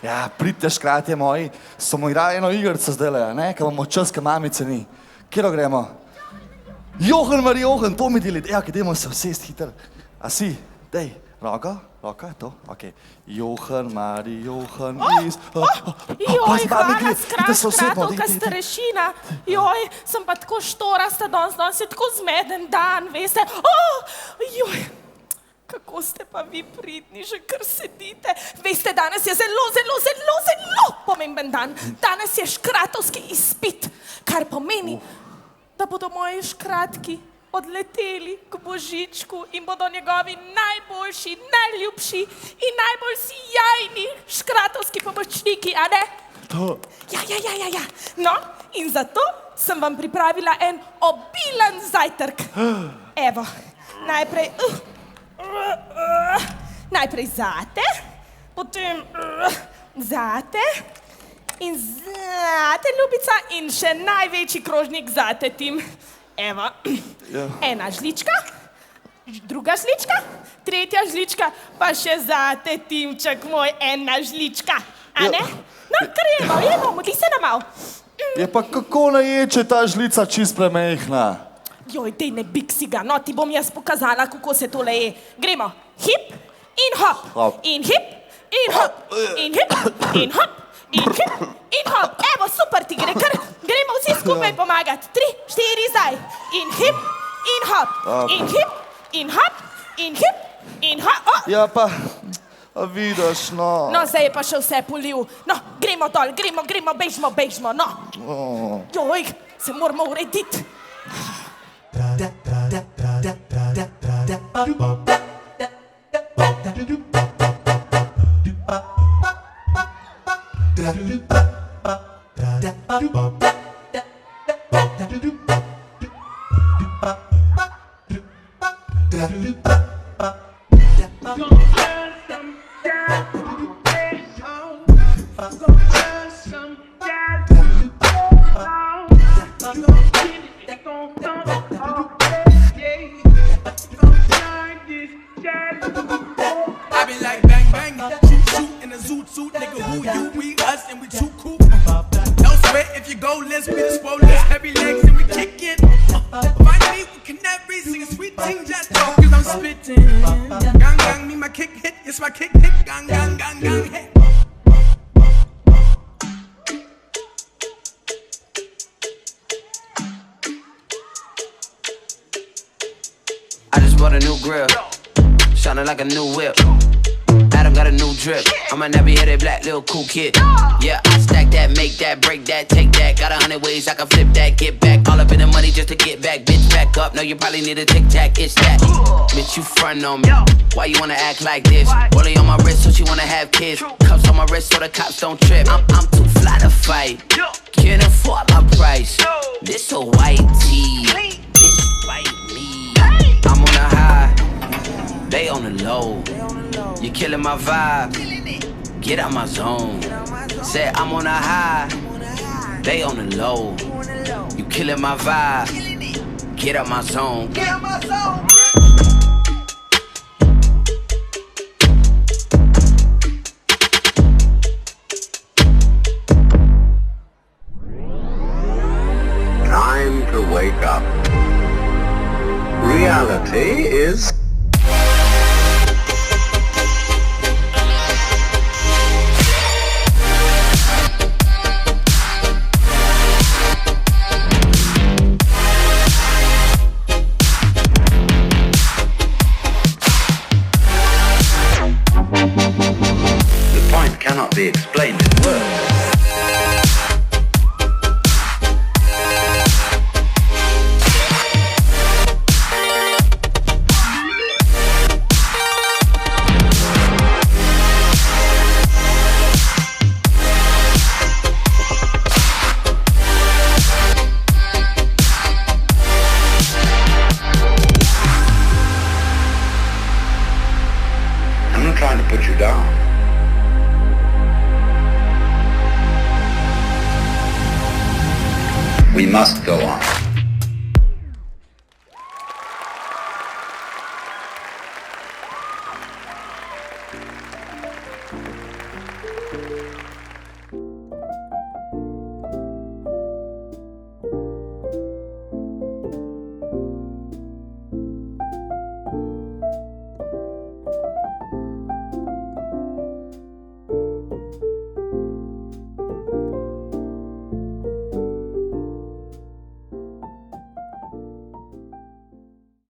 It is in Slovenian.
Ja, pridite škratje moji, smo igrali eno igrico zdajle, ne, ko imamo čas, ko mamice ni. Kjero gremo? Johan, Mari, Johan, to mi deli. Ja, kaj dajmo se vsest hiter. A si? Dej, roka, to, okej. Johan, Mari, Johan, iz... Joj, hvala, skratovka starešina. Joj, sem pa tako štorasta danes je tako zmeden dan, veste. Joj, kako ste pa vi pridni, že kar sedite. Veste, danes je zelo pomemben dan. Danes je škratovski izpit, kar pomeni, da bodo moji škratki odleteli k Božičku in bodo njegovi najboljši, najljubši in najbolj sijajni škratovski pomočniki, a ne? To. Ja. No, in zato sem vam pripravila en obilen zajtrk. Evo, najprej zate, potem zate in zate, ljubica, in še največji krožnik zate, Tim. Evo, ena žlička, druga žlička, tretja žlička, pa še zate, Timček moj, ena žlička, a ne? No, kar jemo, modli se na mal. Je pa kako naječe ta žlica čist premehna? Joj, dej ne biksi ga, no ti bom jaz pokazala, kako se tole je. Gremo, hip in hop, in hip in hop, in hip in hop, in hip in hop. Evo, super ti gre, kar gremo vsi skupaj pomagati. 3, 4, zdaj. In hip in hop, in hip in hop, in hip in hop. Ja pa, vidiš, no. No, zdaj je pa še vse polil. No, gremo dol, gremo, bežmo, no. Joj, se moramo urediti. I be like bang bang, shoot in a zoot suit, nigga. Who you? We us and we too cool. No sweat if you go, let's be the swole, heavy legs and we kick it. Find me with canary, sing a sweet thing, just talk 'cause I'm spitting. Gang gang, me my kick hit, it's my kick hit, gang gang hit. I just bought a new grill, shining like a new whip. Adam got a new drip, I'm a nappy-headed black little cool kid. Yeah, I stack that, make that, break that, take that. Got 100 ways I can flip that, get back. All up in the money just to get back. Bitch, back up, know you probably need a tic-tac, it's that. Bitch, you front on me, why you wanna act like this? Rolling on my wrist so she wanna have kids. Cuffs on my wrist so the cops don't trip. I'm too fly to fight, can't afford my price. This a white tee, bitch, white me. I'm on a high, they on the low. You killing my vibe, get out my zone. Said I'm on a high, they on the low. You killing my vibe, get out my zone. Get out my zone. Time to wake up. Reality is... cannot be explained in words. I'm not trying to put you down. We must go on.